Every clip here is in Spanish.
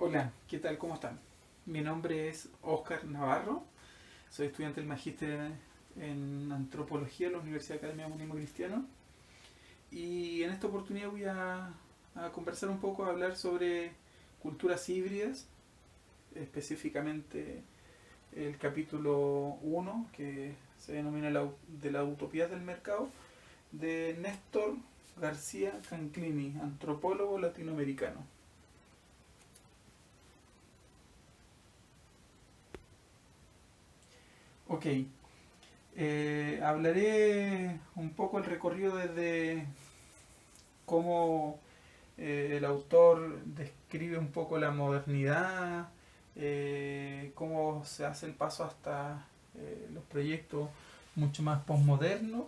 Hola, ¿qué tal? ¿Cómo están? Mi nombre es Óscar Navarro, soy estudiante del Magíster en Antropología en la Universidad Academia Humanismo Cristiano y en esta oportunidad voy a conversar un poco, a hablar sobre culturas híbridas, específicamente el capítulo 1 que se denomina de las utopías del mercado, de Néstor García Canclini, antropólogo latinoamericano. Ok, hablaré un poco el recorrido desde cómo el autor describe un poco la modernidad, cómo se hace el paso hasta los proyectos mucho más postmodernos,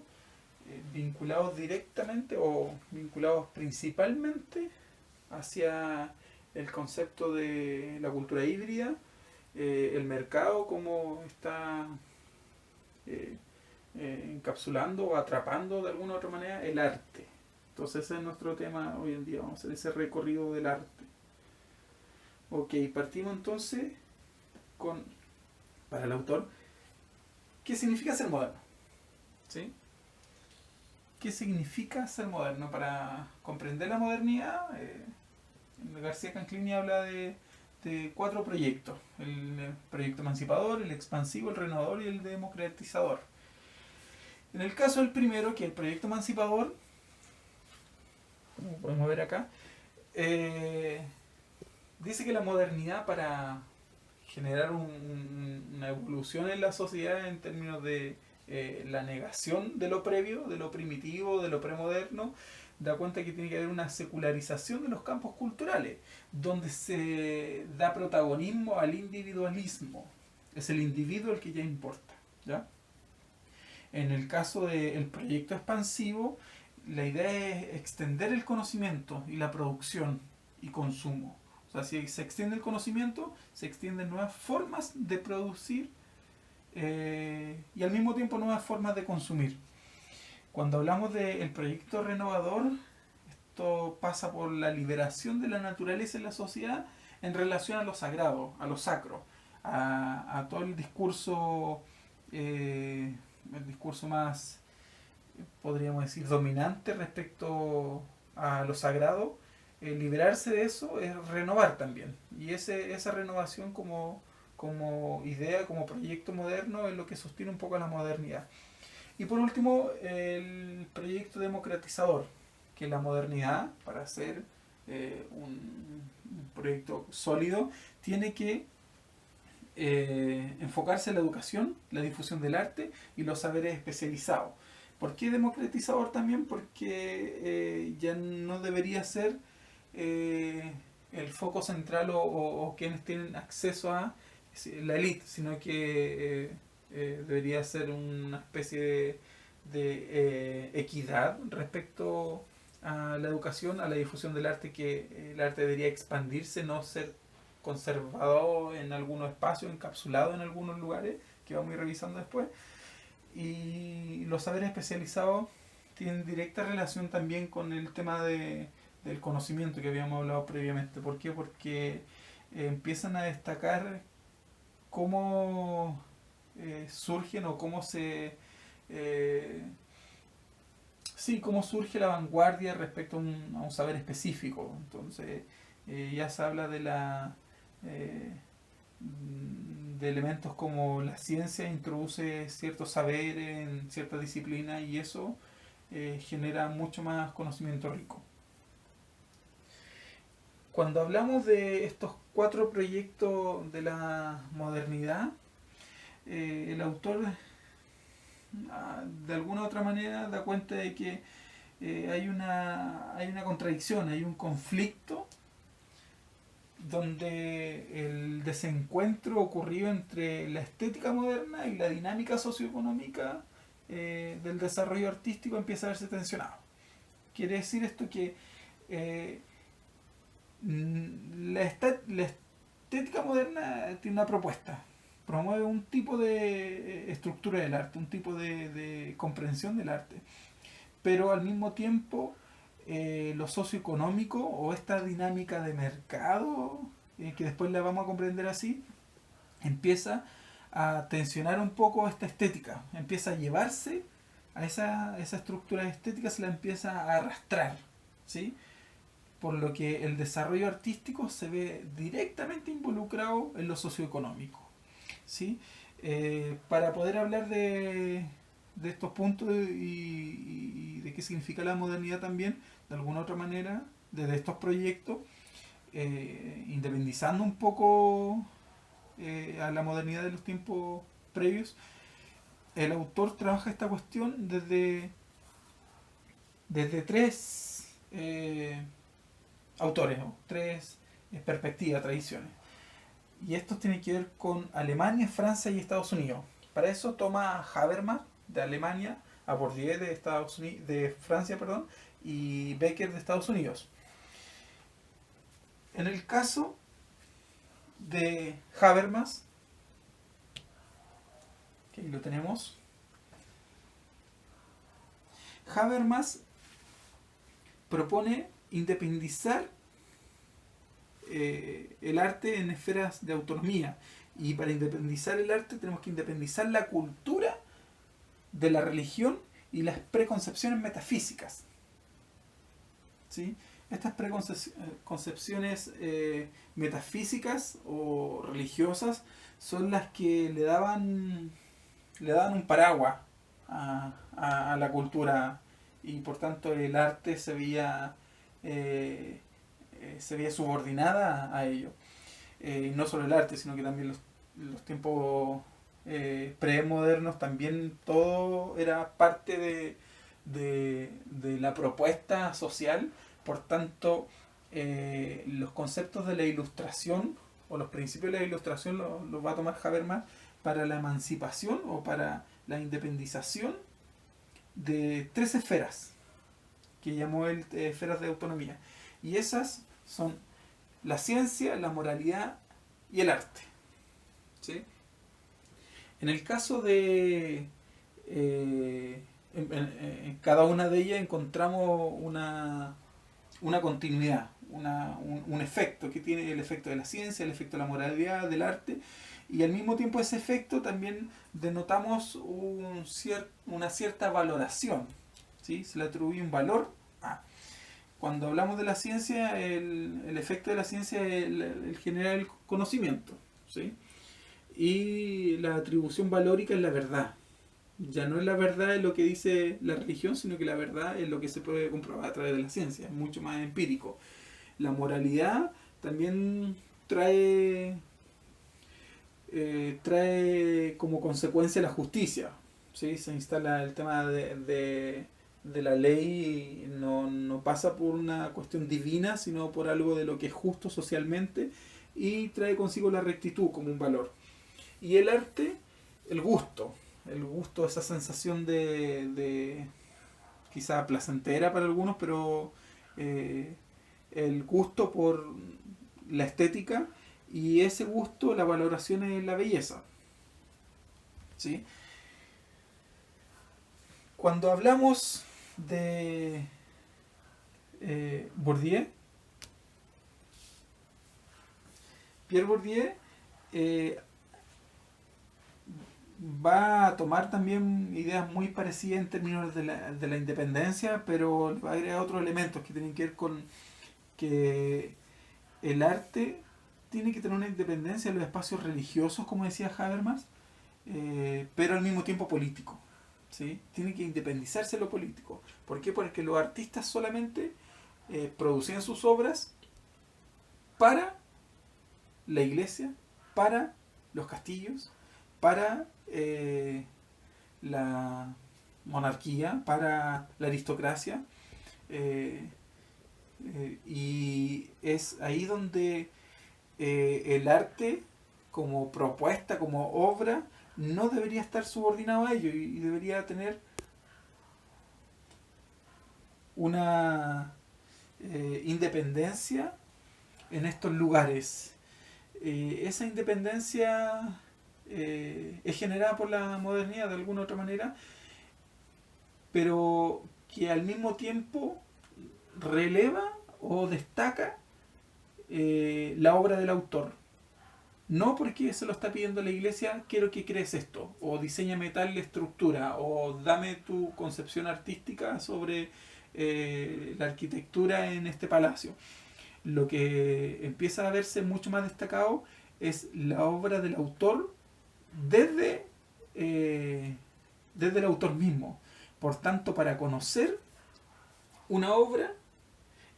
vinculados directamente o vinculados principalmente hacia el concepto de la cultura híbrida, el mercado, cómo está eh, encapsulando o atrapando de alguna u otra manera el arte. Entonces ese es nuestro tema hoy en día, vamos a hacer ese recorrido del arte. Ok, partimos entonces con, para el autor, ¿qué significa ser moderno? ¿Sí? ¿Qué significa ser moderno? Para comprender la modernidad, García Canclini habla de cuatro proyectos: el proyecto emancipador, el expansivo, el renovador y el democratizador. En el caso del primero, que es el proyecto emancipador, como podemos ver acá, eh, dice que la modernidad, para generar una evolución en la sociedad en términos de la negación de lo previo, de lo primitivo, de lo premoderno, da cuenta que tiene que haber una secularización de los campos culturales, donde se da protagonismo al individualismo. Es el individuo el que ya importa, ¿ya? En el caso del proyecto expansivo, la idea es extender el conocimiento y la producción y consumo. O sea, si se extiende el conocimiento, se extienden nuevas formas de producir y al mismo tiempo nuevas formas de consumir. Cuando hablamos del proyecto renovador, esto pasa por la liberación de la naturaleza en la sociedad en relación a lo sagrado, a lo sacro, a todo el discurso más, podríamos decir, dominante respecto a lo sagrado. Liberarse de eso es renovar también. Y esa renovación como idea, como proyecto moderno, es lo que sostiene un poco a la modernidad. Y por último, el proyecto democratizador, que la modernidad, para ser un proyecto sólido, tiene que enfocarse en la educación, la difusión del arte y los saberes especializados. ¿Por qué democratizador también? Porque ya no debería ser eh, el foco central o quienes tienen acceso a la élite, sino que debería ser una especie de equidad respecto a la educación, a la difusión del arte, que el arte debería expandirse, no ser conservado en algunos espacios, encapsulado en algunos lugares, que vamos a ir revisando después. Y los saberes especializados tienen directa relación también con el tema del conocimiento que habíamos hablado previamente. ¿Por qué? Porque empiezan a destacar cómo surgen o cómo eh, sí, cómo surge la vanguardia respecto a un saber específico. Entonces, ya se habla eh, de elementos como la ciencia introduce ciertos saberes en cierta disciplina y eso genera mucho más conocimiento rico. Cuando hablamos de estos cuatro proyectos de la modernidad, el autor de alguna u otra manera da cuenta de que hay una contradicción, hay un conflicto donde el desencuentro ocurrió entre la estética moderna y la dinámica socioeconómica del desarrollo artístico empieza a verse tensionado. Quiere decir esto que eh, la estética moderna tiene una propuesta, promueve un tipo de estructura del arte, un tipo de comprensión del arte, pero al mismo tiempo lo socioeconómico o esta dinámica de mercado que después la vamos a comprender así, empieza a tensionar un poco esta estética, empieza a llevarse a esa estructura estética, se la empieza a arrastrar, ¿sí? Por lo que el desarrollo artístico se ve directamente involucrado en lo socioeconómico, ¿sí? Para poder hablar de estos puntos y de qué significa la modernidad también, de alguna otra manera, desde estos proyectos, independizando un poco a la modernidad de los tiempos previos, el autor trabaja esta cuestión desde tres autores, ¿no? Tres perspectivas, tradiciones. Y estos tienen que ver con Alemania, Francia y Estados Unidos. Para eso toma Habermas de Alemania, a Bourdieu de Estados Unidos, de Francia, perdón, y Becker de Estados Unidos. En el caso de Habermas, que ahí lo tenemos, Habermas propone independizar el arte en esferas de autonomía. Y para independizar el arte tenemos que independizar la cultura de la religión y las preconcepciones metafísicas. ¿Sí? Estas preconcepciones metafísicas o religiosas son las que le daban un paraguas a la cultura, y por tanto el arte se veía subordinada a ello. Y no solo el arte, sino que también los tiempos premodernos, también todo era parte de la propuesta social. Por tanto, los conceptos de la ilustración o los principios de la ilustración los va a tomar Habermas para la emancipación o para la independización de tres esferas que llamó él esferas de autonomía. Y esas son la ciencia, la moralidad y el arte. ¿Sí? En el caso de... en cada una de ellas encontramos una continuidad, un efecto que tiene el efecto de la ciencia, el efecto de la moralidad, del arte, y al mismo tiempo ese efecto también denotamos una cierta valoración, ¿sí? Se le atribuye un valor a... Cuando hablamos de la ciencia, el efecto de la ciencia es el generar el conocimiento, ¿sí? Y la atribución valórica es la verdad. Ya no es la verdad en lo que dice la religión, sino que la verdad es lo que se puede comprobar a través de la ciencia, es mucho más empírico. La moralidad también trae como consecuencia la justicia, ¿sí? Se instala el tema de la ley, no pasa por una cuestión divina, sino por algo de lo que es justo socialmente, y trae consigo la rectitud como un valor. Y el arte, el gusto, esa sensación de quizá placentera para algunos, pero el gusto por la estética, y ese gusto, la valoración es la belleza, ¿sí? Cuando hablamos de Bourdieu, Pierre Bourdieu eh, va a tomar también ideas muy parecidas en términos de la independencia, pero va a agregar otros elementos que tienen que ver con que el arte tiene que tener una independencia en los espacios religiosos, como decía Habermas, pero al mismo tiempo político, ¿sí? Tiene que independizarse de lo político. ¿Por qué? Porque los artistas solamente producían sus obras para la iglesia, para los castillos, para la monarquía, para la aristocracia, eh, y es ahí donde el arte como propuesta, como obra, no debería estar subordinado a ello, y debería tener una independencia en estos lugares. Esa independencia es generada por la modernidad de alguna u otra manera, pero que al mismo tiempo releva o destaca la obra del autor. No porque se lo está pidiendo la iglesia, quiero que crees esto, o diseñame tal estructura, o dame tu concepción artística sobre la arquitectura en este palacio. Lo que empieza a verse mucho más destacado es la obra del autor desde, eh, desde el autor mismo. Por tanto, para conocer una obra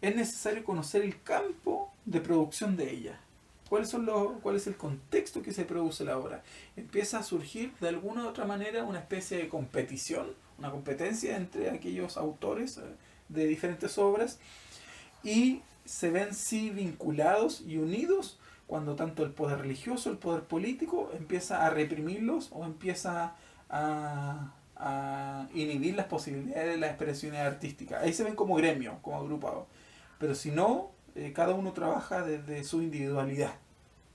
es necesario conocer el campo de producción de ella. ¿Cuál es el contexto que se produce la obra? Empieza a surgir de alguna u otra manera una especie de competición, una competencia entre aquellos autores de diferentes obras, y se ven sí vinculados y unidos cuando tanto el poder religioso, el poder político empieza a reprimirlos o empieza a inhibir las posibilidades de las expresiones artísticas. Ahí se ven como gremio, como agrupados. Pero si no, cada uno trabaja desde su individualidad,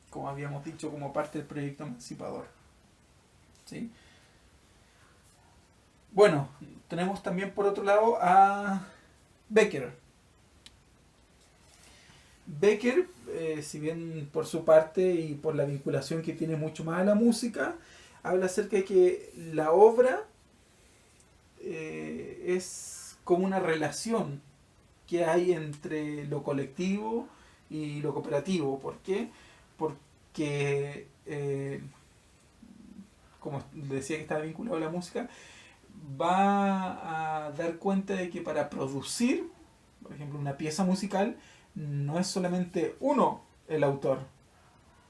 como habíamos dicho, como parte del proyecto emancipador. ¿Sí? Bueno, tenemos también por otro lado a Becker. Becker, si bien por su parte y por la vinculación que tiene mucho más a la música, habla acerca de que la obra es como una relación que hay entre lo colectivo y lo cooperativo. ¿Por qué? Porque, como decía que estaba vinculado a la música, va a dar cuenta de que para producir, por ejemplo, una pieza musical, no es solamente uno el autor.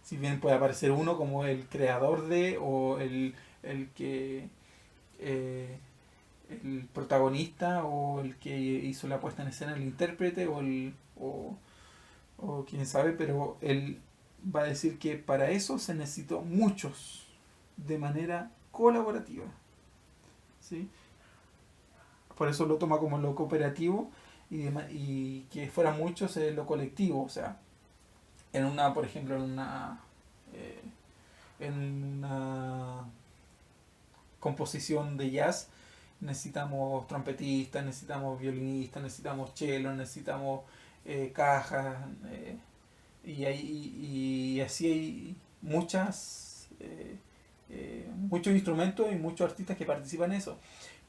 Si bien puede aparecer uno como el creador de, o el que el protagonista, o el que hizo la puesta en escena, el intérprete, o quién sabe, pero él va a decir que para eso se necesitó muchos de manera colaborativa. ¿Sí? Por eso lo toma como lo cooperativo, y que fueran muchos en lo colectivo. O sea, en una, por ejemplo, eh, en una composición de jazz necesitamos trompetistas, necesitamos violinistas, necesitamos cello, necesitamos cajas, y así hay muchos instrumentos y muchos artistas que participan en eso.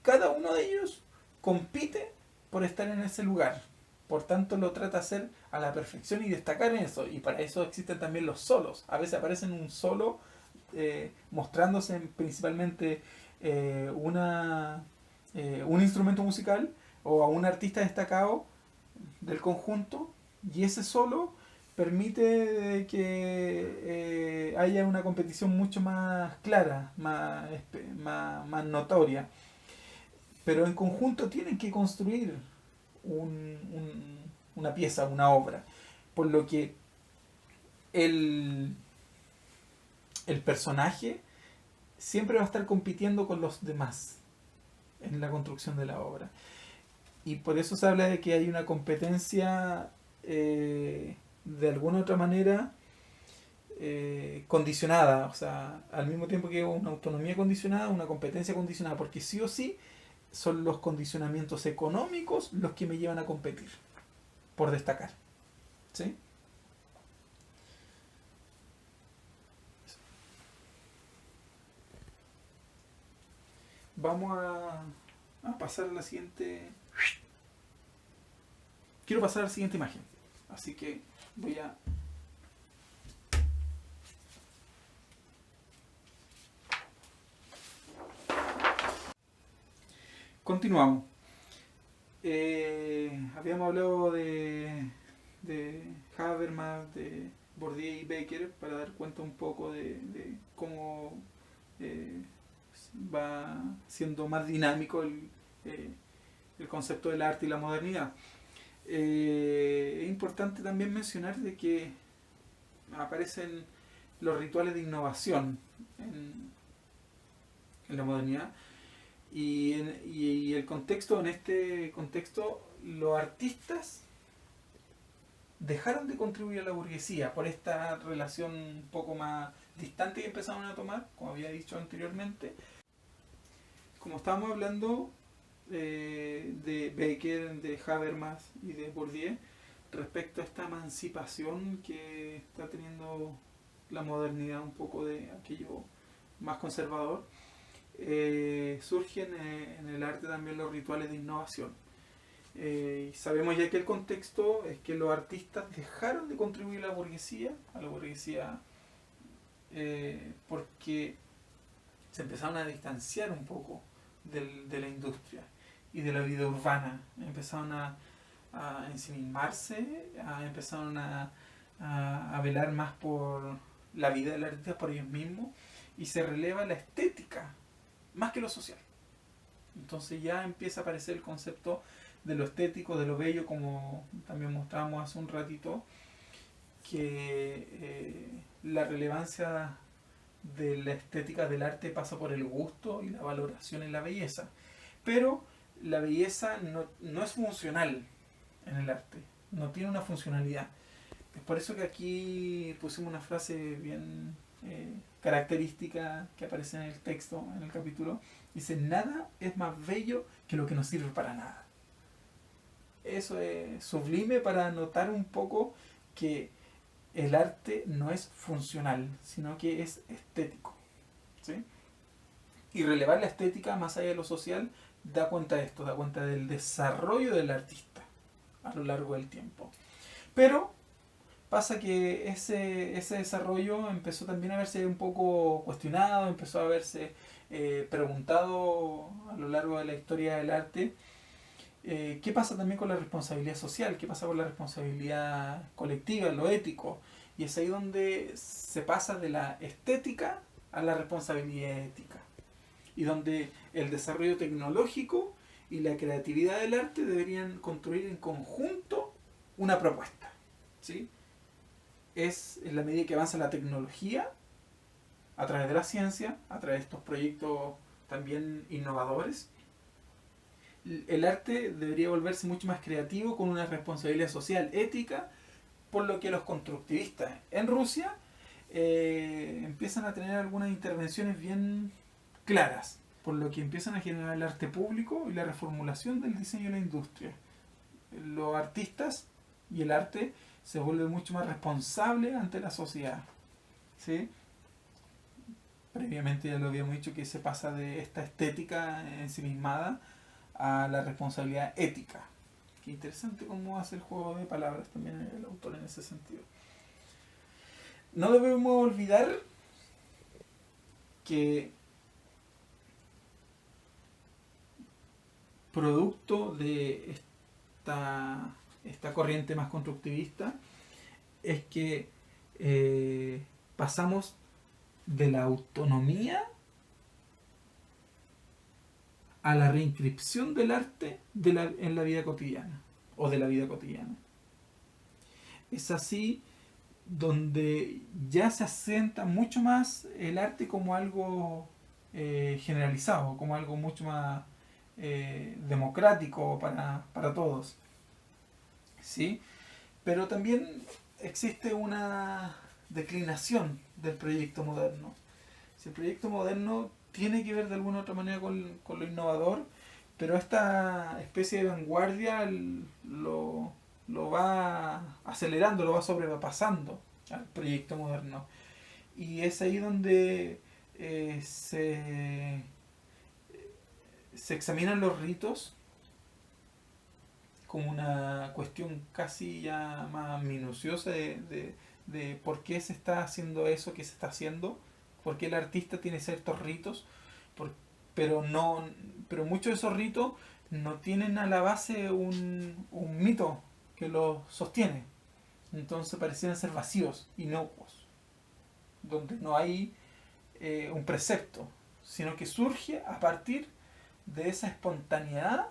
Cada uno de ellos compite por estar en ese lugar. Por tanto, lo trata de hacer a la perfección y destacar en eso. Y para eso existen también los solos. A veces aparecen un solo mostrándose principalmente un instrumento musical o a un artista destacado del conjunto, y ese solo permite que haya una competición mucho más clara, más notoria. Pero en conjunto tienen que construir una pieza, una obra. Por lo que el, el personaje siempre va a estar compitiendo con los demás en la construcción de la obra. Y por eso se habla de que hay una competencia de alguna otra manera condicionada. O sea, al mismo tiempo que una autonomía condicionada, una competencia condicionada, porque sí o sí son los condicionamientos económicos los que me llevan a competir, por destacar. ¿Sí? Vamos a pasar a la siguiente. Quiero pasar a la siguiente imagen. Así que voy a... Continuamos. Habíamos hablado de Habermas, de Bourdieu y Becker, para dar cuenta un poco de cómo eh, va siendo más dinámico el concepto del arte y la modernidad. Es importante también mencionar de que aparecen los rituales de innovación en la modernidad, y el contexto, en este contexto, los artistas dejaron de contribuir a la burguesía por esta relación un poco más distante que empezaron a tomar, como había dicho anteriormente. Como estábamos hablando de Becker, de Habermas y de Bourdieu, respecto a esta emancipación que está teniendo la modernidad, un poco de aquello más conservador, surgen en el arte también los rituales de innovación. Y sabemos ya que el contexto es que los artistas dejaron de contribuir a la burguesía porque se empezaron a distanciar un poco de la industria y de la vida urbana. Empezaron a ensimismarse, empezaron a velar más por la vida del artista, por ellos mismos, y se releva la estética más que lo social. Entonces ya empieza a aparecer el concepto de lo estético, de lo bello, como también mostrábamos hace un ratito, que la relevancia de la estética del arte pasa por el gusto y la valoración en la belleza. Pero la belleza no es funcional en el arte, no tiene una funcionalidad. Es por eso que aquí pusimos una frase bien característica que aparece en el texto, en el capítulo. Dice, nada es más bello que lo que no sirve para nada. Eso es sublime para notar un poco que el arte no es funcional, sino que es estético. ¿Sí? Y relevar la estética más allá de lo social da cuenta de esto, da cuenta del desarrollo del artista a lo largo del tiempo. Pero pasa que ese desarrollo empezó también a verse un poco cuestionado, empezó a verse preguntado a lo largo de la historia del arte. ¿Qué pasa también con la responsabilidad social? ¿Qué pasa con la responsabilidad colectiva, lo ético? Y es ahí donde se pasa de la estética a la responsabilidad ética. Y donde el desarrollo tecnológico y la creatividad del arte deberían construir en conjunto una propuesta. ¿Sí? Es en la medida que avanza la tecnología, a través de la ciencia, a través de estos proyectos también innovadores, el arte debería volverse mucho más creativo, con una responsabilidad social, ética, por lo que los constructivistas en Rusia empiezan a tener algunas intervenciones bien claras, por lo que empiezan a generar el arte público y la reformulación del diseño de la industria. Los artistas y el arte se vuelven mucho más responsables ante la sociedad. ¿Sí? Previamente ya lo habíamos dicho que se pasa de esta estética ensimismada a la responsabilidad ética. Qué interesante cómo hace el juego de palabras también el autor en ese sentido. No debemos olvidar que producto de esta corriente más constructivista es que pasamos de la autonomía a la reinscripción del arte en la vida cotidiana, o de la vida cotidiana. Es así donde ya se asienta mucho más el arte como algo generalizado, como algo mucho más democrático para todos. ¿Sí? Pero también existe una declinación del proyecto moderno. Si el proyecto moderno tiene que ver de alguna u otra manera con lo innovador, pero esta especie de vanguardia lo va acelerando, lo va sobrepasando al proyecto moderno. Y es ahí donde se examinan los ritos como una cuestión casi ya más minuciosa de por qué se está haciendo eso que se está haciendo, por qué el artista tiene ciertos ritos, pero muchos de esos ritos no tienen a la base un mito que los sostiene. Entonces parecieran ser vacíos, inocuos, donde no hay un precepto, sino que surge a partir de esa espontaneidad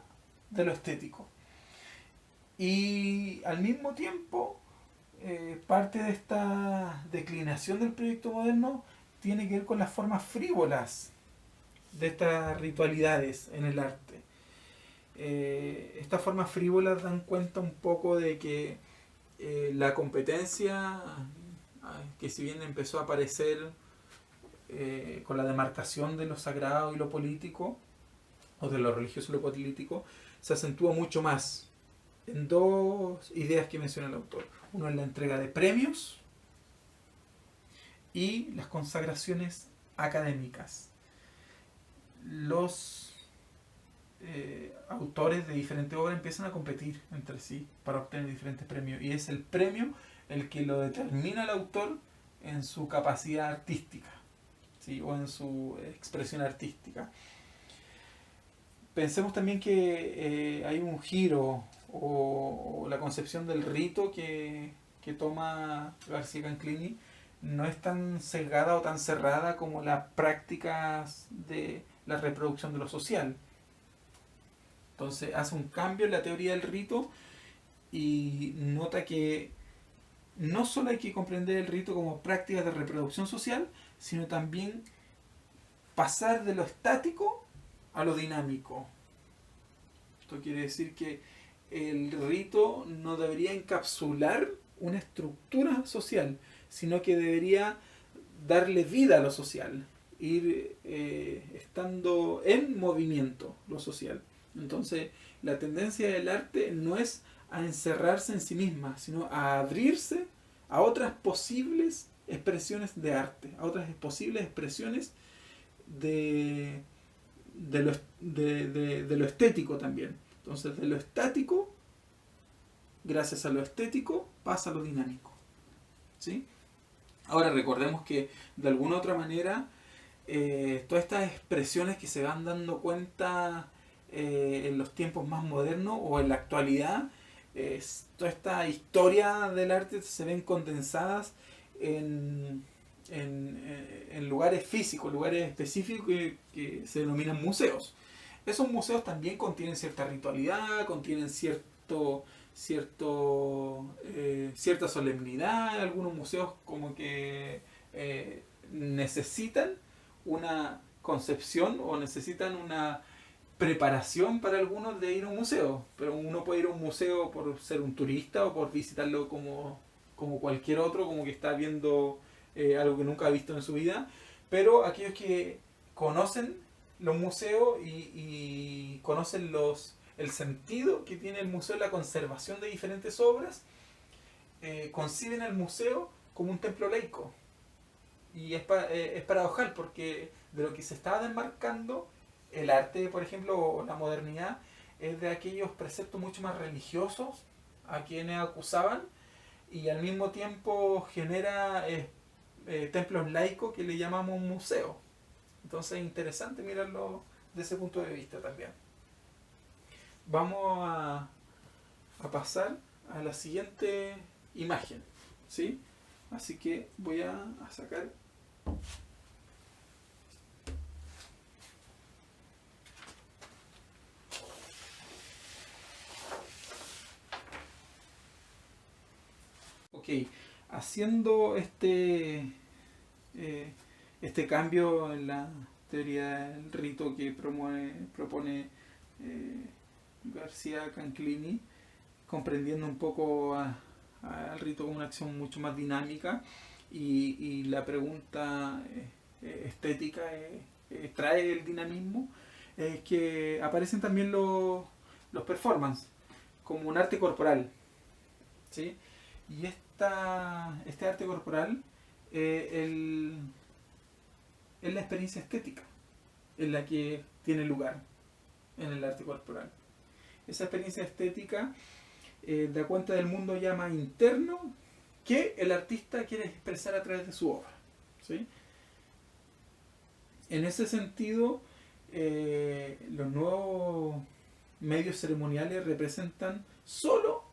de lo estético. Y al mismo tiempo, parte de esta declinación del proyecto moderno tiene que ver con las formas frívolas de estas ritualidades en el arte. Estas formas frívolas dan cuenta un poco de que la competencia, que si bien empezó a aparecer con la demarcación de lo sagrado y lo político, o de lo religioso y lo político, se acentúa mucho más. en dos ideas que menciona el autor. Uno es la entrega de premios y las consagraciones académicas. Los autores de diferentes obras empiezan a competir entre sí para obtener diferentes premios, y es el premio el que lo determina el autor en su capacidad artística, ¿sí? O en su expresión artística. Pensemos también que hay un giro o la concepción del rito que toma García Canclini no es tan sesgada o tan cerrada como las prácticas de la reproducción de lo social. Entonces hace un cambio en la teoría del rito y nota que no solo hay que comprender el rito como práctica de reproducción social, sino también pasar de lo estático a lo dinámico. Esto quiere decir que el rito no debería encapsular una estructura social, sino que debería darle vida a lo social, ir estando en movimiento lo social. Entonces, la tendencia del arte no es a encerrarse en sí misma, sino a abrirse a otras posibles expresiones de arte, a otras posibles expresiones de, de lo estético también. Entonces, de lo estático, gracias a lo estético, pasa a lo dinámico, ¿sí? Ahora recordemos que de alguna otra manera todas estas expresiones que se van dando cuenta en los tiempos más modernos o en la actualidad, toda esta historia del arte se ven condensadas en, en lugares físicos, lugares específicos que se denominan museos. Esos museos también contienen cierta ritualidad, contienen cierta solemnidad. Algunos museos como que necesitan una concepción o necesitan una preparación para algunos de ir a un museo, pero uno puede ir a un museo por ser un turista o por visitarlo como cualquier otro, como que está viendo algo que nunca ha visto en su vida, pero aquellos que conocen los museos y conocen el sentido que tiene el museo en la conservación de diferentes obras, conciben el museo como un templo laico. Y es paradojal porque de lo que se está desmarcando el arte, por ejemplo, o la modernidad, es de aquellos preceptos mucho más religiosos a quienes acusaban, y al mismo tiempo genera templos laicos que le llamamos museo. Entonces es interesante mirarlo desde ese punto de vista también. Vamos a pasar a la siguiente imagen, ¿sí? Así que voy a sacar. Ok, haciendo este cambio en la teoría del rito que propone García Canclini, comprendiendo un poco al rito como una acción mucho más dinámica, y la pregunta estética trae el dinamismo, es que aparecen también los performances como un arte corporal, ¿sí? Y este arte corporal es la experiencia estética en la que tiene lugar en el arte corporal. Esa experiencia estética da cuenta del mundo ya más interno que el artista quiere expresar a través de su obra, ¿sí? En ese sentido, los nuevos medios ceremoniales representan solo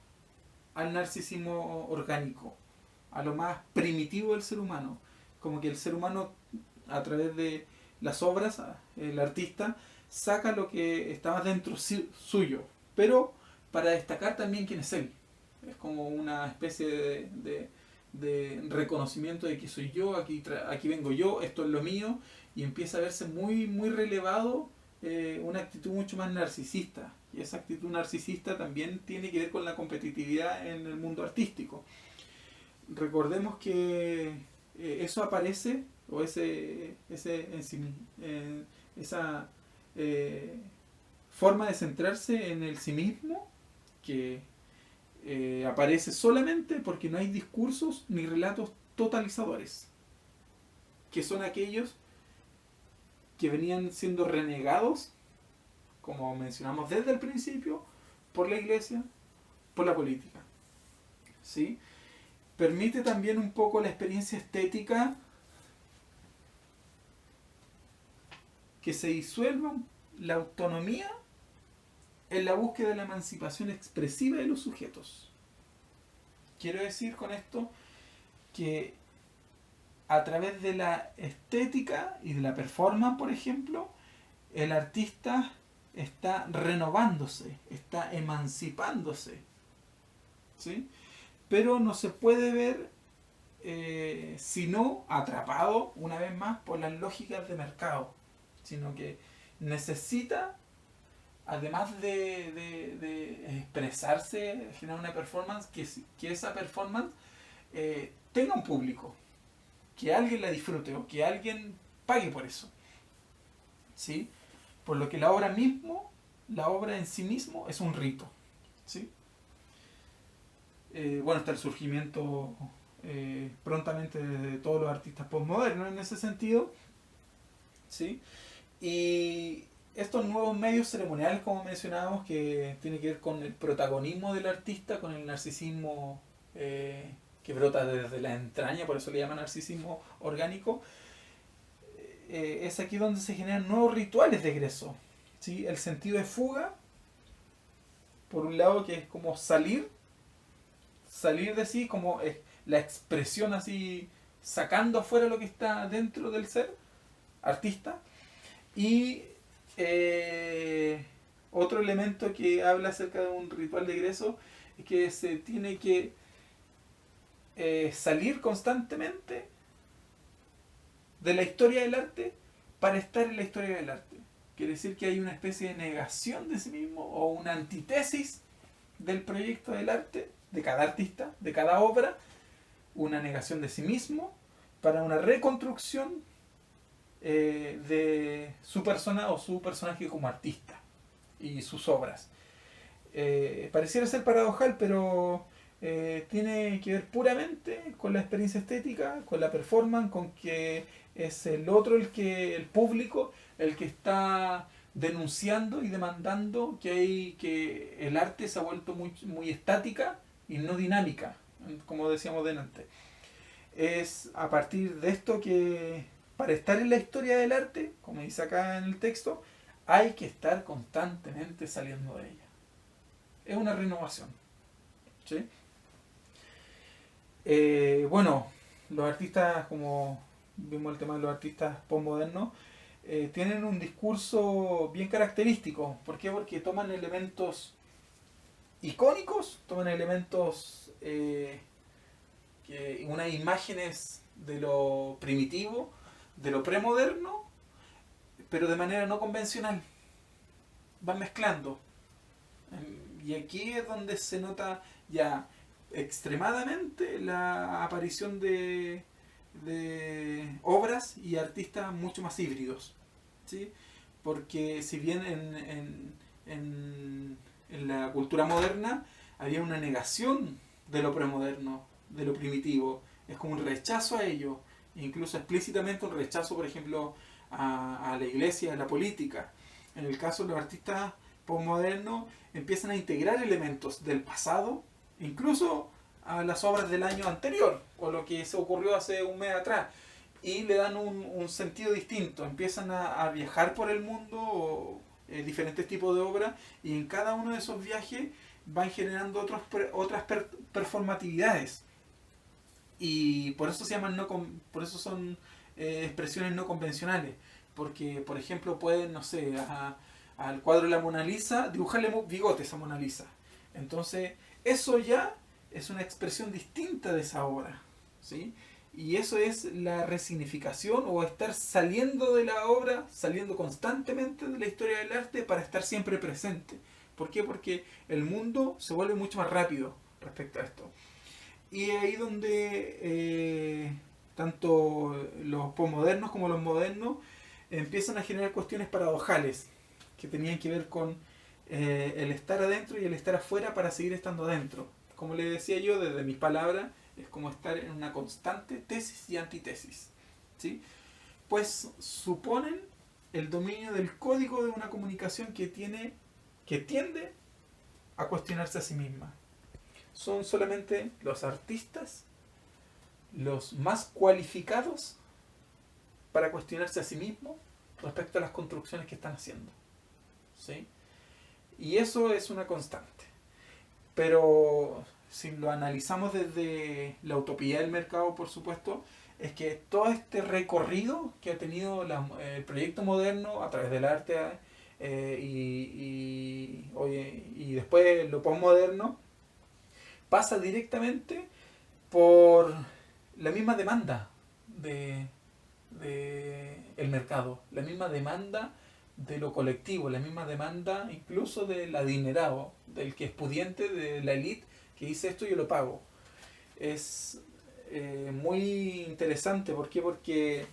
al narcisismo orgánico, a lo más primitivo del ser humano. Como que el ser humano, a través de las obras, el artista saca lo que estaba dentro suyo, pero para destacar también quién es él. Es como una especie de reconocimiento de que soy yo, aquí vengo yo, esto es lo mío, y empieza a verse muy, muy relevado una actitud mucho más narcisista. Y esa actitud narcisista también tiene que ver con la competitividad en el mundo artístico. Recordemos que eso aparece, o esa forma de centrarse en el sí mismo, que aparece solamente porque no hay discursos ni relatos totalizadores, que son aquellos que venían siendo renegados, como mencionamos desde el principio, por la iglesia, por la política. ¿Sí? Permite también un poco la experiencia estética que se disuelva la autonomía en la búsqueda de la emancipación expresiva de los sujetos. Quiero decir con esto que a través de la estética y de la performance, por ejemplo, el artista está renovándose, está emancipándose, ¿sí? Pero no se puede ver sino atrapado una vez más por las lógicas de mercado, sino que necesita, además de expresarse, generar una performance, que esa performance tenga un público, que alguien la disfrute o que alguien pague por eso, ¿sí? Por lo que la obra en sí mismo es un rito, ¿sí? Bueno, está el surgimiento prontamente de todos los artistas postmodernos en ese sentido, ¿sí? Y estos nuevos medios ceremoniales, como mencionábamos, que tiene que ver con el protagonismo del artista, con el narcisismo que brota desde la entraña, por eso le llaman narcisismo orgánico, es aquí donde se generan nuevos rituales de egreso, ¿sí? El sentido de fuga, por un lado, que es como salir de sí, como es la expresión así, sacando afuera lo que está dentro del ser artista. Y otro elemento que habla acerca de un ritual de egreso es que se tiene que salir constantemente de la historia del arte para estar en la historia del arte. Quiere decir que hay una especie de negación de sí mismo o una antítesis del proyecto del arte, de cada artista, de cada obra, una negación de sí mismo para una reconstrucción de su persona o su personaje como artista y sus obras. Pareciera ser paradojal, pero tiene que ver puramente con la experiencia estética, con la performance, con que es el otro, el público, el que está denunciando y demandando que el arte se ha vuelto muy estática y no dinámica, como decíamos delante. Es a partir de esto que, para estar en la historia del arte, como dice acá en el texto, hay que estar constantemente saliendo de ella. Es una renovación, ¿sí? Bueno, los artistas, como vimos el tema de los artistas postmodernos, tienen un discurso bien característico. ¿Por qué? Porque toman elementos icónicos, toman elementos, unas imágenes de lo primitivo, de lo premoderno, pero de manera no convencional. Van mezclando. Y aquí es donde se nota ya extremadamente la aparición de obras y artistas mucho más híbridos, ¿sí? Porque si bien en la cultura moderna había una negación de lo premoderno, de lo primitivo, es como un rechazo a ello, incluso explícitamente un rechazo, por ejemplo, a la iglesia, a la política. En el caso de los artistas postmodernos empiezan a integrar elementos del pasado, incluso a las obras del año anterior, o lo que se ocurrió hace un mes atrás, y le dan un sentido distinto, empiezan a viajar por el mundo, o, diferentes tipos de obras, y en cada uno de esos viajes van generando otras performatividades, y por eso se llaman por eso son expresiones no convencionales, porque por ejemplo pueden, no sé, al cuadro de la Mona Lisa dibujarle bigotes a Mona Lisa, entonces eso ya es una expresión distinta de esa obra, ¿sí? Y eso es la resignificación o estar saliendo de la obra, saliendo constantemente de la historia del arte para estar siempre presente. ¿Por qué? Porque el mundo se vuelve mucho más rápido respecto a esto. Y es ahí donde tanto los posmodernos como los modernos empiezan a generar cuestiones paradojales que tenían que ver con el estar adentro y el estar afuera para seguir estando adentro. como le decía yo, desde mis palabras, es como estar en una constante tesis y antítesis, ¿sí? Pues suponen el dominio del código de una comunicación que tiende a cuestionarse a sí misma. Son solamente los artistas los más cualificados para cuestionarse a sí mismos respecto a las construcciones que están haciendo, ¿sí? Y eso es una constante. Pero si lo analizamos desde la utopía del mercado, por supuesto, es que todo este recorrido que ha tenido el proyecto moderno a través del arte y después lo postmoderno pasa directamente por la misma demanda de el mercado, la misma demanda de lo colectivo, la misma demanda incluso del adinerado, del que es pudiente, de la élite que dice esto yo lo pago. Es muy interesante. ¿Por qué? Porque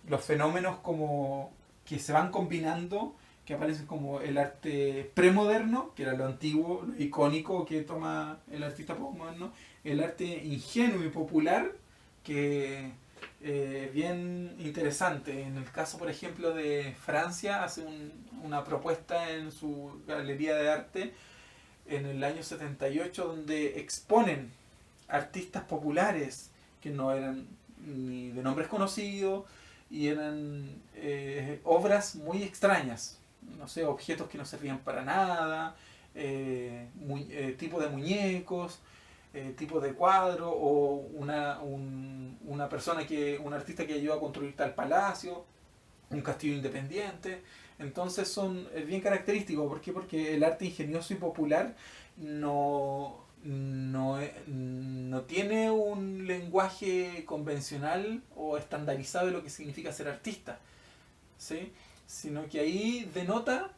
los fenómenos como que se van combinando, que aparecen como el arte premoderno, que era lo antiguo, lo icónico que toma el artista postmoderno, el arte ingenuo y popular, que bien interesante. En el caso, por ejemplo, de Francia, hace una propuesta en su galería de arte en el año 78 donde exponen artistas populares que no eran ni de nombres conocidos y eran obras muy extrañas, no sé, objetos que no servían para nada, tipo de muñecos, tipo de cuadro o una persona un artista que ayudó a construir tal palacio, un castillo independiente. Entonces es bien característico. ¿Por qué? Porque el arte ingenioso y popular no tiene un lenguaje convencional o estandarizado de lo que significa ser artista, ¿sí? Sino que ahí denota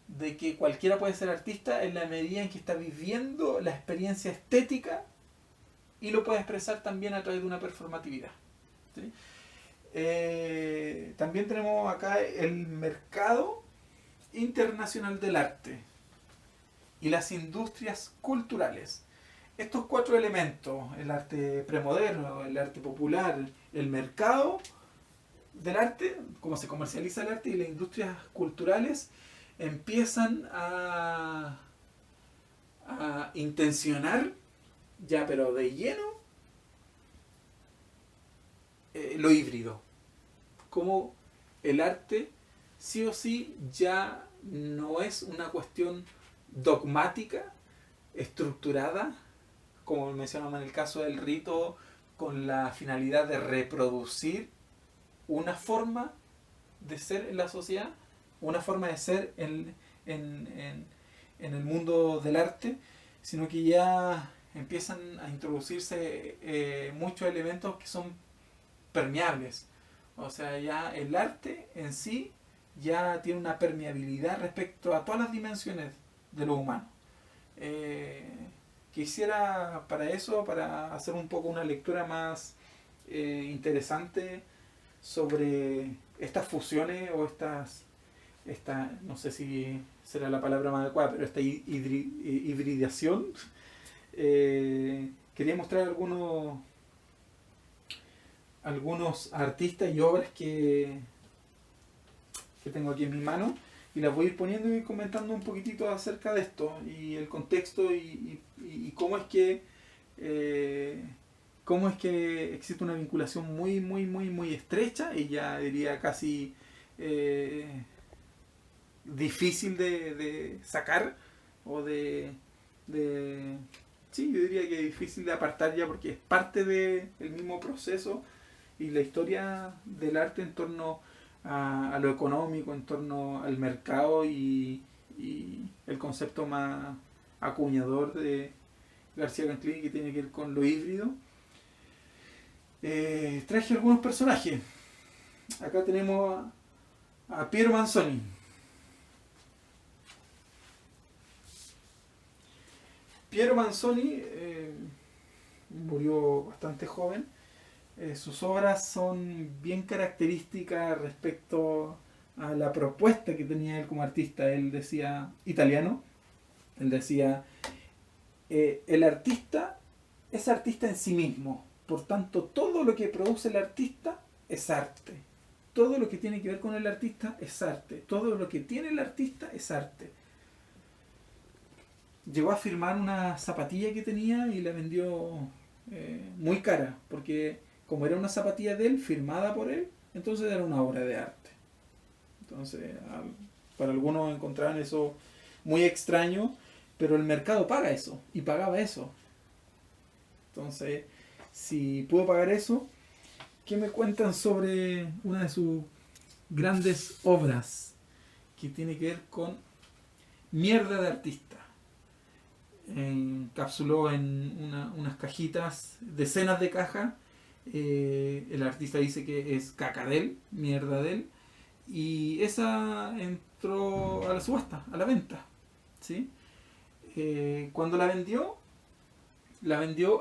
de que cualquiera puede ser artista en la medida en que está viviendo la experiencia estética y lo puede expresar también a través de una performatividad, ¿sí? También tenemos acá el mercado internacional del arte y las industrias culturales. Estos cuatro elementos, el arte premoderno, el arte popular, el mercado del arte, cómo se comercializa el arte y las industrias culturales, empiezan a intencionar, ya pero de lleno, lo híbrido. Como el arte sí o sí ya no es una cuestión dogmática, estructurada, como mencionamos en el caso del rito, con la finalidad de reproducir una forma de ser en la sociedad, una forma de ser en el mundo del arte, sino que ya empiezan a introducirse muchos elementos que son permeables. O sea, ya el arte en sí ya tiene una permeabilidad respecto a todas las dimensiones de lo humano. Quisiera para eso, para hacer un poco una lectura más interesante sobre estas fusiones o no sé si será la palabra más adecuada, pero esta hibridación, quería mostrar algunos artistas y obras que tengo aquí en mi mano y las voy a ir poniendo y comentando un poquitito acerca de esto y el contexto y cómo es que existe una vinculación muy muy muy muy estrecha y ya diría casi difícil de sacar o de sí, yo diría que es difícil de apartar ya porque es parte del mismo proceso y la historia del arte en torno a lo económico, en torno al mercado y el concepto más acuñador de García Canclini que tiene que ver con lo híbrido. Traje algunos personajes. Acá tenemos a Piero Manzoni. Piero Manzoni murió bastante joven. Sus obras son bien características respecto a la propuesta que tenía él como artista. Él decía italiano, él decía el artista es artista en sí mismo. Por tanto, todo lo que produce el artista es arte. Todo lo que tiene que ver con el artista es arte. Todo lo que tiene el artista es arte. Llegó a firmar una zapatilla que tenía y la vendió muy cara, porque como era una zapatilla de él, firmada por él, entonces era una obra de arte. Entonces, para algunos encontraban eso muy extraño, pero el mercado paga eso, y pagaba eso. Entonces, si pudo pagar eso, ¿qué me cuentan sobre una de sus grandes obras que tiene que ver con mierda de artista? Encapsuló en unas cajitas, decenas de cajas. El artista dice que es caca de él, mierda de él, y esa entró a la subasta, a la venta, ¿sí? Cuando la vendió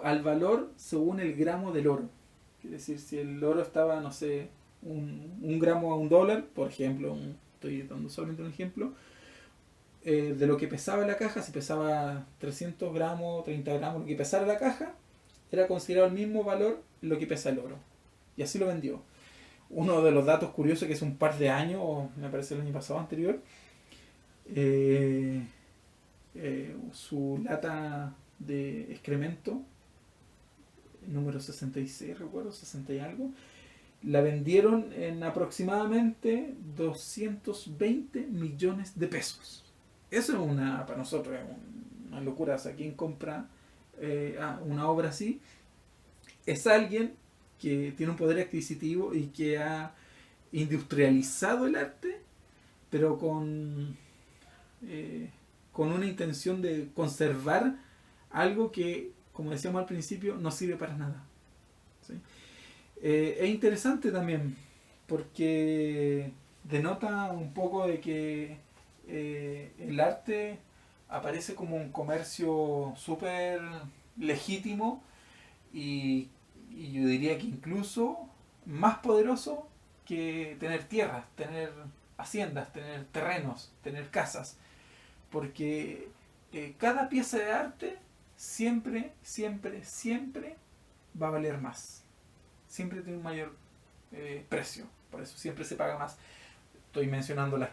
al valor según el gramo del oro. Es decir, si el oro estaba, no sé, un gramo a $1, por ejemplo, estoy dando solamente un ejemplo, de lo que pesaba la caja, si pesaba 300 gramos, 30 gramos, lo que pesara la caja, era considerado el mismo valor lo que pesa el oro. Y así lo vendió. Uno de los datos curiosos, que es un par de años, o me parece el año pasado anterior, su lata de excremento, número 66, recuerdo, 60 y algo, la vendieron en aproximadamente 220 millones de pesos. Eso es para nosotros es una locura. O sea, quien compra una obra así es alguien que tiene un poder adquisitivo y que ha industrializado el arte, pero con una intención de conservar algo que, como decíamos al principio, no sirve para nada. ¿Sí? Es interesante también porque denota un poco de que el arte aparece como un comercio súper legítimo y yo diría que incluso más poderoso que tener tierras, tener haciendas, tener terrenos, tener casas, porque cada pieza de arte siempre, siempre, siempre va a valer más, siempre tiene un mayor precio, por eso siempre se paga más. Estoy mencionando las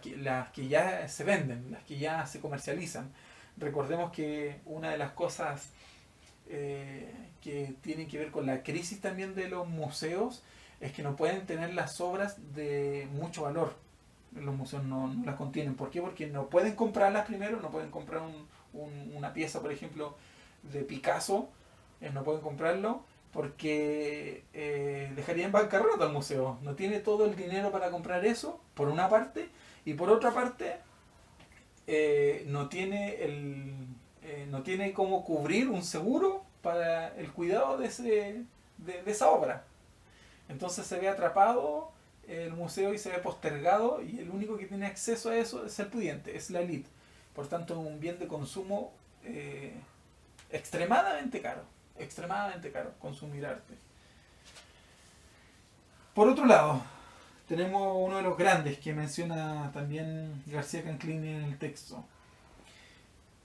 que ya se venden, las que ya se comercializan. Recordemos que una de las cosas que tienen que ver con la crisis también de los museos es que no pueden tener las obras de mucho valor. Los museos no las contienen. ¿Por qué? Porque no pueden comprarlas primero, no pueden comprar una pieza, por ejemplo, de Picasso, no pueden comprarlo porque dejaría en bancarrota al museo. No tiene todo el dinero para comprar eso, por una parte, y por otra parte, no tiene cómo cubrir un seguro para el cuidado de esa obra. Entonces se ve atrapado el museo y se ve postergado, y el único que tiene acceso a eso es el pudiente, es la élite. Por tanto, es un bien de consumo extremadamente caro consumir arte. Por otro lado, tenemos uno de los grandes que menciona también García Canclini en el texto.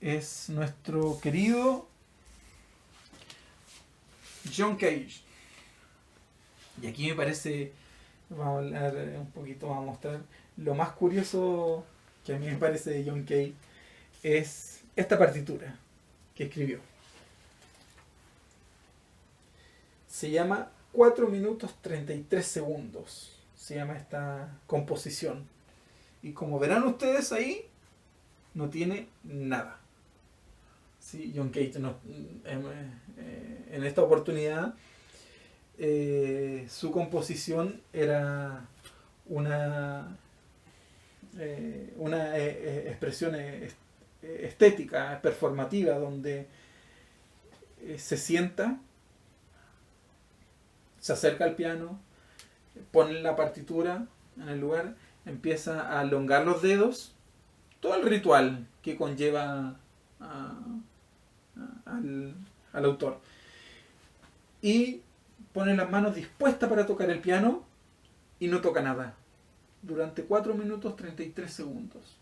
Es nuestro querido John Cage. Y aquí me parece, vamos a hablar un poquito, vamos a mostrar lo más curioso que a mí me parece de John Cage, es esta partitura que escribió. Se llama 4 minutos 33 segundos. Se llama esta composición. Y como verán ustedes ahí, no tiene nada. Sí, John Cage en esta oportunidad su composición era una expresión estética, performativa, donde se sienta, se acerca al piano, pone la partitura en el lugar, empieza a elongar los dedos, todo el ritual que conlleva al autor, y pone las manos dispuestas para tocar el piano y no toca nada durante 4 minutos 33 segundos.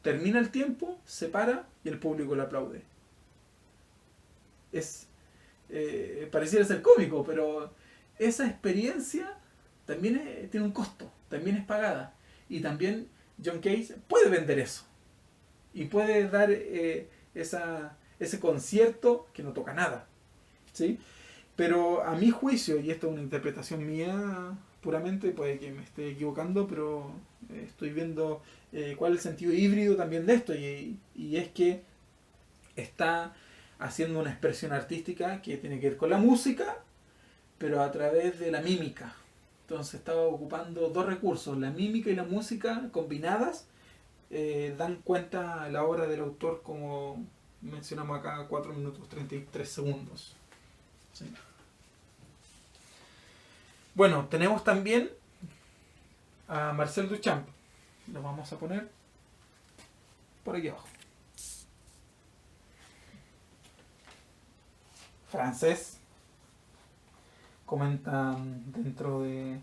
Termina el tiempo, se para y el público le aplaude. es pareciera ser cómico, pero esa experiencia también tiene un costo, también es pagada. Y también John Cage puede vender eso. Y puede dar ese concierto que no toca nada. ¿Sí? Pero a mi juicio, y esto es una interpretación mía puramente, puede que me esté equivocando, pero estoy viendo cuál es el sentido híbrido también de esto. Y es que está haciendo una expresión artística que tiene que ver con la música, pero a través de la mímica. Entonces estaba ocupando dos recursos, la mímica y la música combinadas, dan cuenta la obra del autor como mencionamos acá, 4 minutos 33 segundos. ¿Sí? Bueno, tenemos también a Marcel Duchamp. Lo vamos a poner por aquí abajo. Francés. Comentan dentro de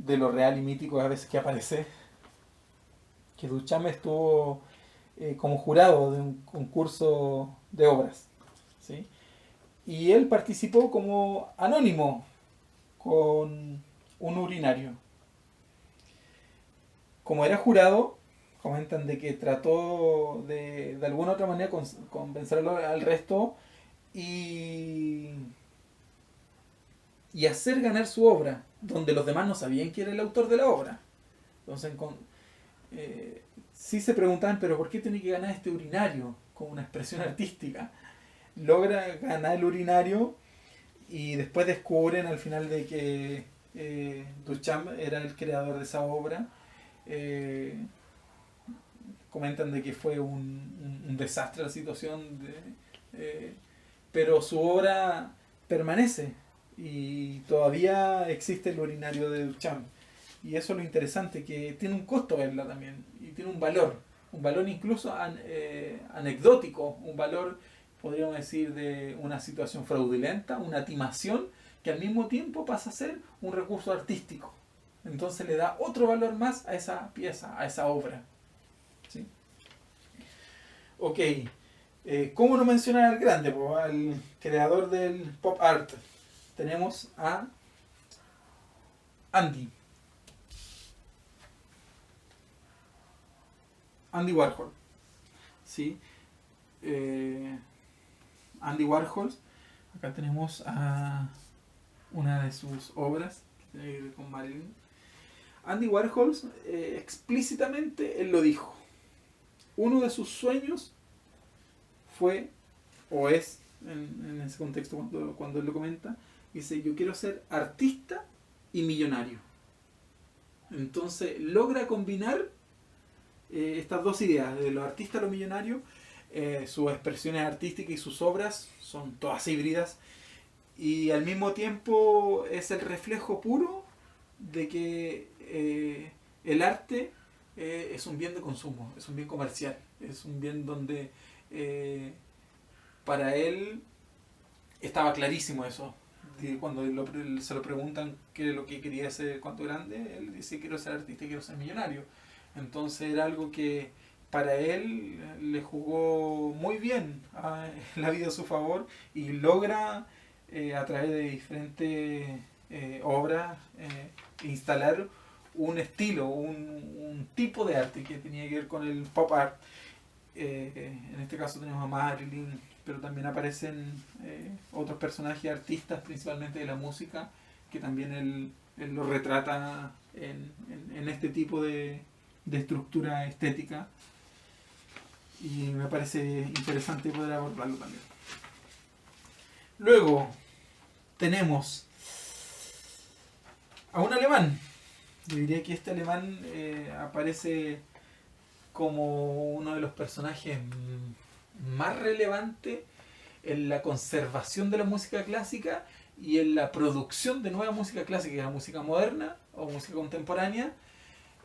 lo real y mítico a veces que aparece que Duchamp estuvo como jurado de un concurso de obras, ¿sí? Y él participó como anónimo con un urinario. Como era jurado, comentan de que trató de alguna otra manera convencerlo al resto y, y hacer ganar su obra, donde los demás no sabían quién era el autor de la obra. Entonces, sí se preguntaban, pero ¿por qué tiene que ganar este urinario? Como una expresión artística. Logra ganar el urinario y después descubren al final de que Duchamp era el creador de esa obra. Eh, Comentan de que fue un desastre la situación, pero su obra permanece y todavía existe el urinario de Duchamp. Y eso es lo interesante, que tiene un costo verla también y tiene un valor incluso anecdótico, un valor, podríamos decir, de una situación fraudulenta, una timación que al mismo tiempo pasa a ser un recurso artístico. Entonces le da otro valor más a esa pieza, a esa obra. ¿Sí? Ok, ¿cómo no mencionar al grande, al creador del pop art? Tenemos a Andy Warhol. ¿Sí? Andy Warhol, acá tenemos a una de sus obras con Marilyn. Andy Warhol explícitamente él lo dijo. Uno de sus sueños fue, o es, en ese contexto cuando él lo comenta, dice, yo quiero ser artista y millonario. Entonces logra combinar estas dos ideas, de los artistas a los millonarios. Sus expresiones artísticas y sus obras son todas híbridas y al mismo tiempo es el reflejo puro de que el arte es un bien de consumo, es un bien comercial, es un bien donde para él estaba clarísimo eso. Cuando se lo preguntan qué es lo que quería hacer cuando grande, él dice quiero ser artista y quiero ser millonario. Entonces era algo que para él le jugó muy bien a la vida a su favor y logra a través de diferentes obras instalar un estilo, un tipo de arte que tenía que ver con el pop art. En este caso tenemos a Marilyn, pero también aparecen otros personajes artistas, principalmente de la música, que también él lo retrata en este tipo de estructura estética. Y me parece interesante poder abordarlo también. Luego tenemos a un alemán. Yo diría que este alemán aparece como uno de los personajes más relevantes en la conservación de la música clásica y en la producción de nueva música clásica, que es la música moderna o música contemporánea,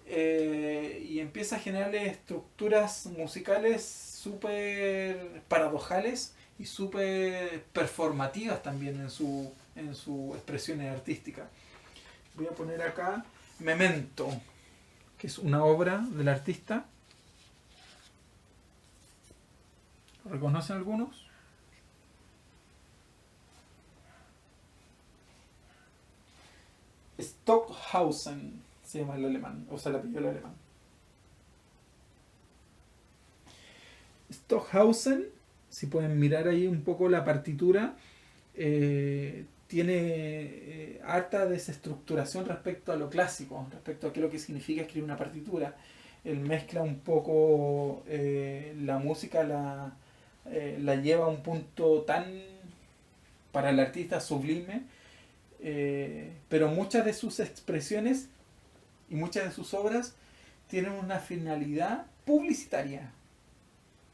y empieza a generar estructuras musicales súper paradojales y súper performativas también en su expresiones artísticas. Voy a poner acá Memento, que es una obra del artista. ¿Reconocen algunos? Stockhausen se llama el alemán, o sea, la apellido el alemán. Stockhausen, si pueden mirar ahí un poco la partitura, tiene harta desestructuración respecto a lo clásico, respecto a qué es lo que significa escribir una partitura. Él mezcla un poco la música, la lleva a un punto tan, para el artista, sublime, pero muchas de sus expresiones y muchas de sus obras tienen una finalidad publicitaria,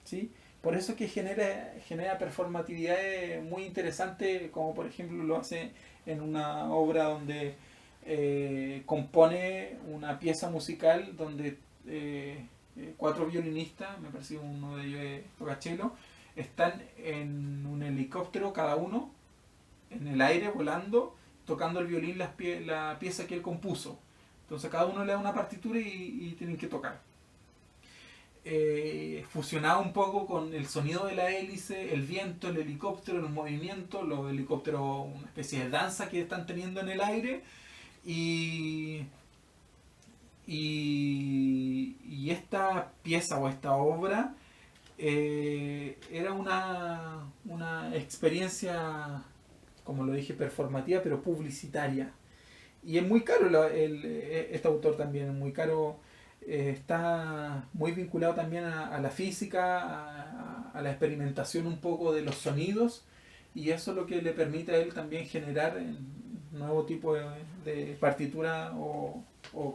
¿sí? Por eso es que genera performatividades muy interesantes, como por ejemplo lo hace en una obra donde compone una pieza musical donde cuatro violinistas, me parece uno de ellos es Tocachelo, están en un helicóptero cada uno, en el aire volando, tocando el violín la pieza que él compuso. Entonces cada uno le da una partitura y tienen que tocar. Fusionado un poco con el sonido de la hélice, el viento, el helicóptero, el movimiento, los helicópteros, una especie de danza que están teniendo en el aire y, y esta pieza o esta obra era una experiencia, como lo dije, performativa, pero publicitaria. Y es muy caro este autor también, es muy caro. Está muy vinculado también a la física, a la experimentación un poco de los sonidos, y eso es lo que le permite a él también generar un nuevo tipo de partitura o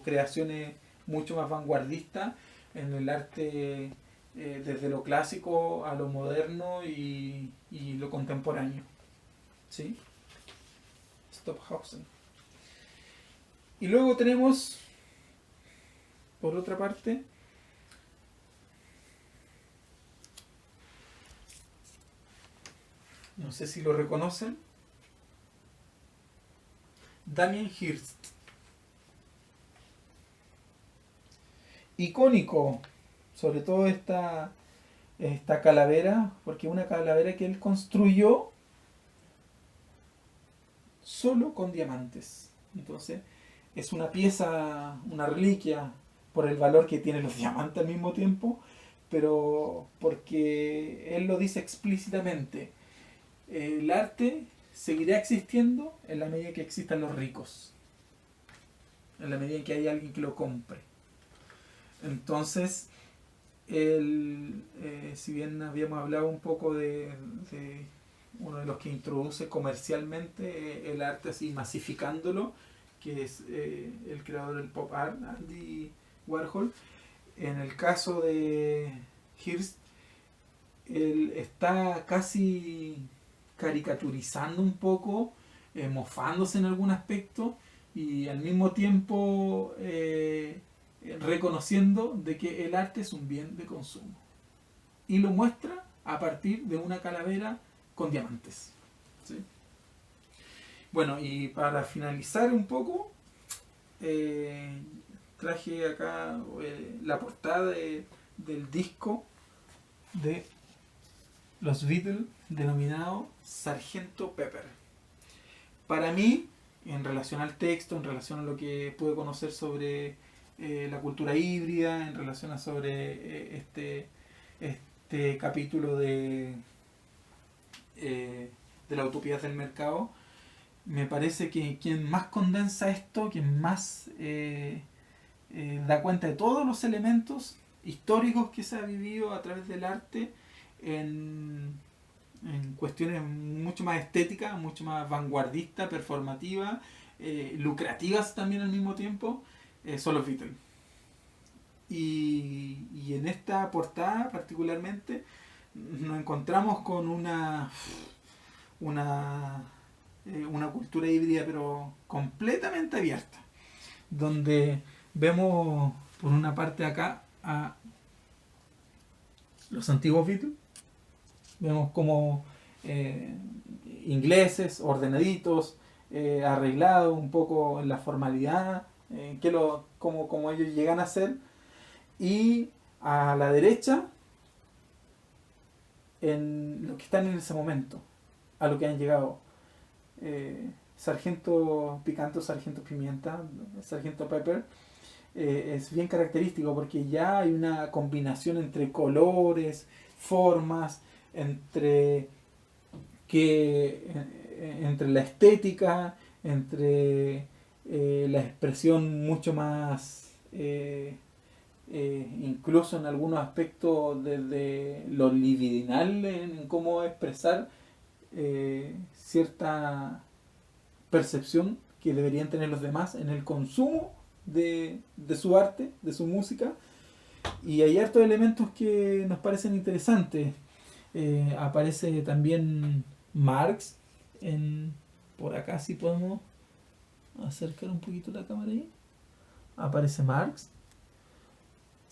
creaciones mucho más vanguardistas en el arte, desde lo clásico a lo moderno y lo contemporáneo. ¿Sí? Stockhausen. Y luego tenemos, por otra parte, no sé si lo reconocen, Damien Hirst. Icónico, sobre todo esta calavera, porque es una calavera que él construyó solo con diamantes. Entonces, es una pieza, una reliquia, por el valor que tienen los diamantes al mismo tiempo, pero porque él lo dice explícitamente. El arte seguirá existiendo en la medida que existan los ricos, en la medida en que hay alguien que lo compre. Entonces, si bien habíamos hablado un poco de uno de los que introduce comercialmente el arte, así masificándolo, que es el creador del pop art, Andy Warhol. En el caso de Hirst, él está casi caricaturizando un poco, mofándose en algún aspecto y al mismo tiempo reconociendo de que el arte es un bien de consumo. Y lo muestra a partir de una calavera con diamantes. ¿Sí? Bueno, y para finalizar un poco, traje acá la portada del disco de los Beatles denominado Sargento Pepper. Para mí, en relación al texto, en relación a lo que pude conocer sobre la cultura híbrida, en relación a sobre este capítulo de la utopía del mercado, me parece que quien más condensa esto, quien más da cuenta de todos los elementos históricos que se ha vivido a través del arte en cuestiones mucho más estéticas, mucho más vanguardistas, performativas, lucrativas también al mismo tiempo, son los Beatles. Y en esta portada particularmente nos encontramos con una cultura híbrida pero completamente abierta, donde vemos por una parte acá a los antiguos Beatles, vemos como ingleses, ordenaditos, arreglados un poco en la formalidad, como ellos llegan a ser, y a la derecha en lo que están en ese momento, a lo que han llegado. Sargento Picante, Sargento Pimienta, Sargento Pepper, es bien característico porque ya hay una combinación entre colores, formas, entre entre la estética, entre la expresión mucho más, incluso en algunos aspectos desde lo libidinal en cómo expresar cierta percepción que deberían tener los demás en el consumo de su arte, de su música. Y hay hartos elementos que nos parecen interesantes. Aparece también Marx en, por acá, si podemos acercar un poquito la cámara ahí. Aparece Marx.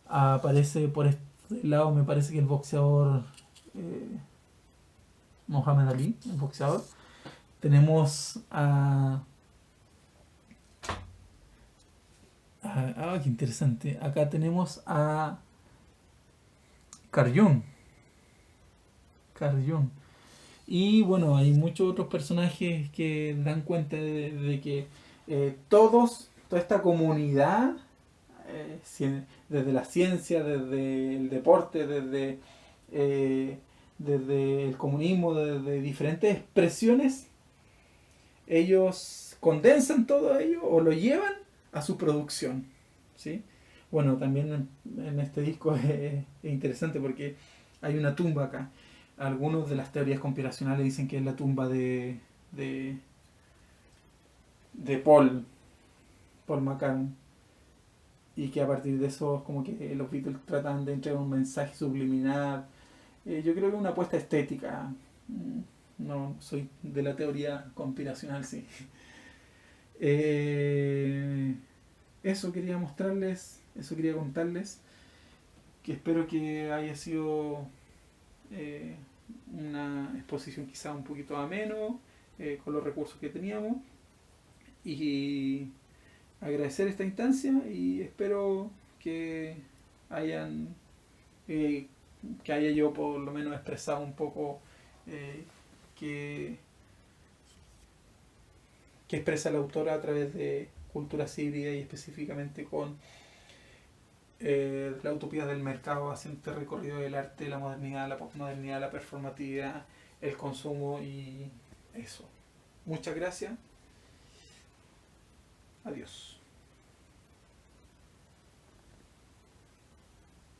Aparece por este lado, me parece que el boxeador Mohamed Ali, el boxeador. Tenemos qué interesante. Acá tenemos a Carl Jung. Carl Jung. Y bueno, hay muchos otros personajes que dan cuenta de que toda esta comunidad, desde la ciencia, desde el deporte, eh, desde el comunismo, desde diferentes expresiones, ellos condensan todo ello o lo llevan a su producción. ¿Sí? Bueno, también en este disco es interesante porque hay una tumba acá. Algunos de las teorías conspiracionales dicen que es la tumba de Paul McCartney, y que a partir de eso como que los Beatles tratan de entregar un mensaje subliminal. Yo creo que es una apuesta estética. No soy de la teoría conspiracional, sí. Eh, Eso quería mostrarles, eso quería contarles, que espero que haya sido eh, una exposición quizá un poquito ameno, con los recursos que teníamos, y agradecer esta instancia y espero que hayan eh, que haya yo por lo menos expresado un poco eh, que, que expresa la autora a través de Culturas Híbridas y específicamente con la utopía del mercado, haciendo este recorrido del arte, la modernidad, la posmodernidad, la performatividad, el consumo y eso. Muchas gracias. Adiós.